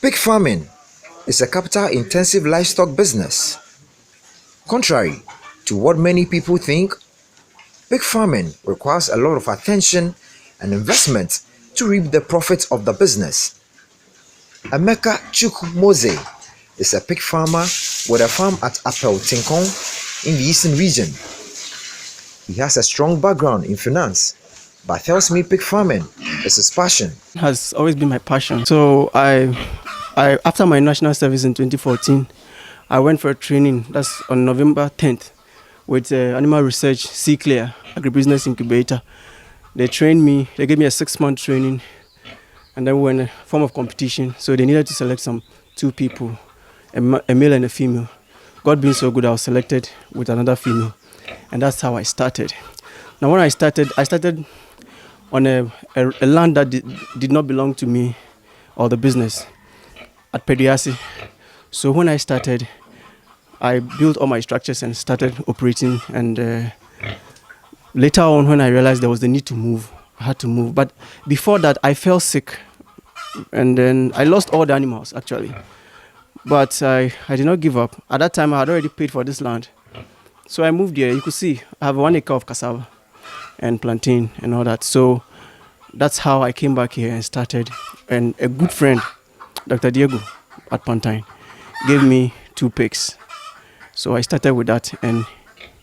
Pig farming is a capital-intensive livestock business. Contrary to what many people think, pig farming requires a lot of attention and investment to reap the profits of the business. Emeka Mose is a pig farmer with a farm at Apel Tinkong in the eastern region. He has a strong background in finance, but tells me pig farming is his passion. It has always been my passion. So I after my national service in 2014, I went for a training. That's on November 10th with Animal Research C-Clear Agribusiness Incubator. They trained me. They gave me a 6-month training, and then we were in a form of competition. So they needed to select two people, a male and a female. God being so good, I was selected with another female, and that's how I started. Now, when I started on a land that did not belong to me or the business at Pediasi. So when I started, I built all my structures and started operating. And later on, when I realized there was the need to move, I had to move. But before that, I fell sick, and then I lost all the animals, actually. But I did not give up. At that time, I had already paid for this land. So I moved here. You could see I have 1 acre of cassava and plantain and all that. So that's how I came back here and started. And a good friend, Dr. Diego at Pantine, gave me 2 pigs. So I started with that, and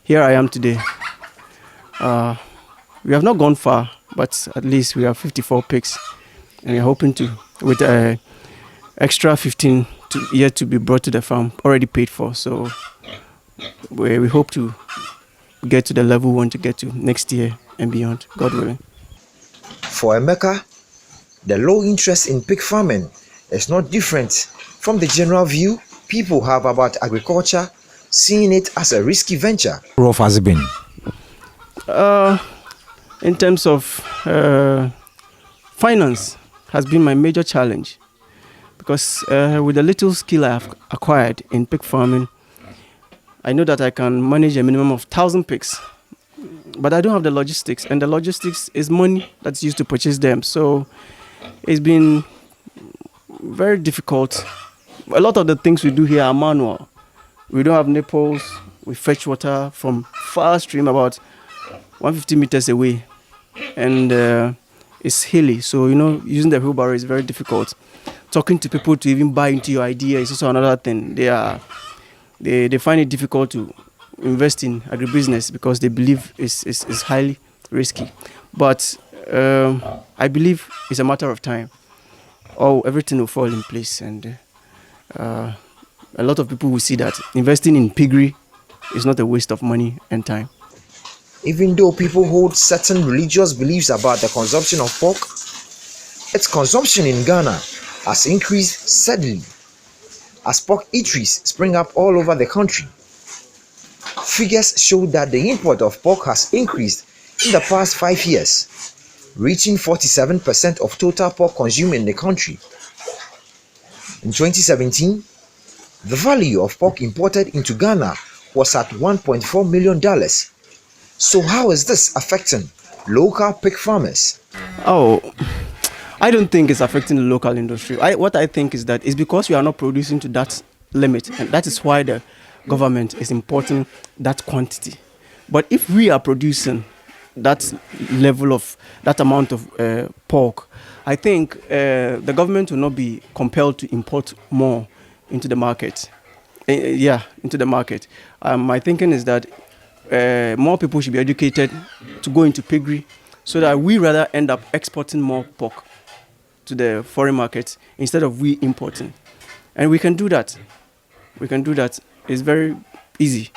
here I am today. We have not gone far, but at least we have 54 pigs, and we're hoping to, with extra 15 yet to be brought to the farm, already paid for. So we hope to get to the level we want to get to next year and beyond, God willing. For Emeka, the low interest in pig farming is not different from the general view people have about agriculture, seeing it as a risky venture. How rough has it been? In terms of finance, has been my major challenge, because with the little skill I have acquired in pig farming, I know that I can manage a minimum of 1,000 pigs, but I don't have the logistics, and the logistics is money that's used to purchase them. So it's been very difficult. A lot of the things we do here are manual. We don't have nipples. We fetch water from far stream, about 150 meters away, and it's hilly. So, using the wheelbarrow is very difficult. Talking to people to even buy into your idea is also another thing. They find it difficult to invest in agribusiness because they believe it's highly risky. But I believe it's a matter of time. Everything will fall in place, and a lot of people will see that investing in piggery is not a waste of money and time. Even though people hold certain religious beliefs about the consumption of pork, its consumption in Ghana has increased steadily as pork eateries spring up all over the country. Figures show that the import of pork has increased in the past 5 years, reaching 47% of total pork consumed in the country. In 2017, the value of pork imported into Ghana was at $1.4 million. So how is this affecting local pig farmers? I don't think it's affecting the local industry. What I think is that it's because we are not producing to that limit, and that is why the government is importing that quantity. But if we are producing that level of, that amount of pork, I think the government will not be compelled to import more into the market. Into the market. My thinking is that more people should be educated to go into piggery, so that we rather end up exporting more pork to the foreign market instead of we importing. And we can do that. It's very easy.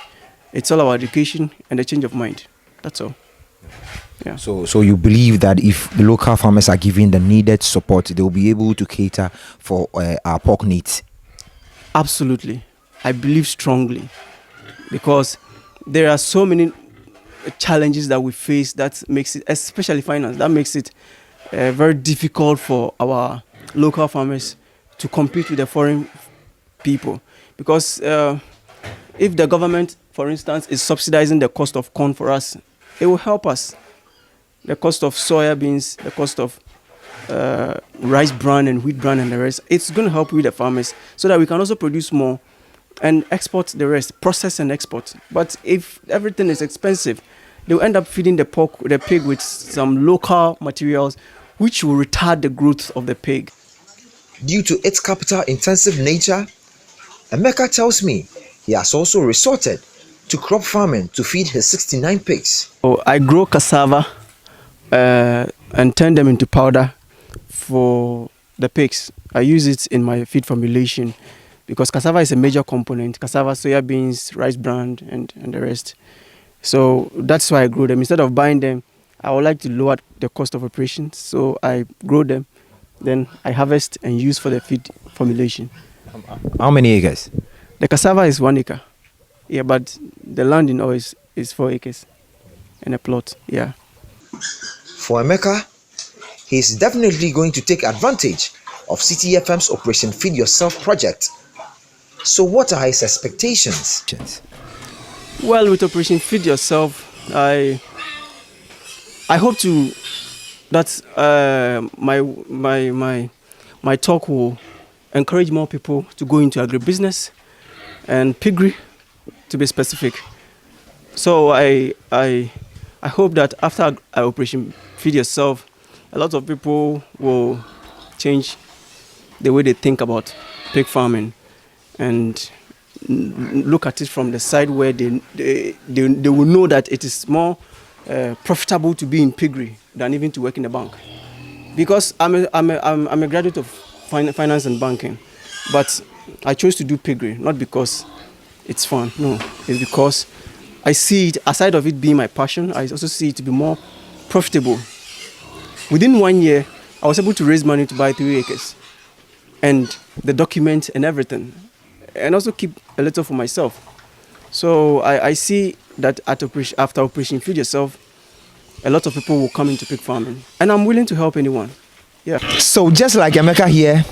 It's all about education and a change of mind. That's all. Yeah. So you believe that if the local farmers are given the needed support, they will be able to cater for our pork needs? Absolutely. I believe strongly, because there are so many challenges that we face that makes it, especially finance, that makes it very difficult for our local farmers to compete with the foreign people. Because if the government, for instance, is subsidizing the cost of corn for us, it will help us. The cost of soya beans, the cost of rice bran and wheat bran and the rest. It's going to help with the farmers so that we can also produce more and export the rest, process and export. But if everything is expensive, they'll end up feeding the pig with some local materials, which will retard the growth of the pig. Due to its capital intensive nature, Emeka tells me he has also resorted to crop farming to feed his 69 pigs. So I grow cassava and turn them into powder for the pigs. I use it in my feed formulation because cassava is a major component. Cassava, soya beans, rice bran, and the rest. So that's why I grow them. Instead of buying them, I would like to lower the cost of operations. So I grow them, then I harvest and use for the feed formulation. How many acres? The cassava is 1 acre. Yeah, but the land in all is 4 acres and a plot. Yeah. For Emeka, he is definitely going to take advantage of Citi FM's Operation Feed Yourself project. So what are his expectations? Well, with Operation Feed Yourself, I hope to that my talk will encourage more people to go into agribusiness and piggery, to be specific. So I hope that after Operation Feed Yourself, a lot of people will change the way they think about pig farming and look at it from the side where they will know that it is more profitable to be in piggery than even to work in a bank. Because I'm a graduate of finance and banking, but I chose to do piggery not because it's fun. No, it's because I see it, aside of it being my passion, I also see it to be more profitable. Within 1 year, I was able to raise money to buy 3 acres and the document and everything, and also keep a little for myself. So I see that after Operation Feed Yourself, a lot of people will come into pig farming, and I'm willing to help anyone. Yeah. So just like Emeka here,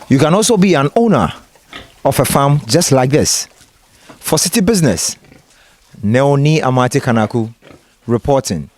you can also be an owner of a farm just like this. For Citi Business, Neoni Amate Kanaku reporting.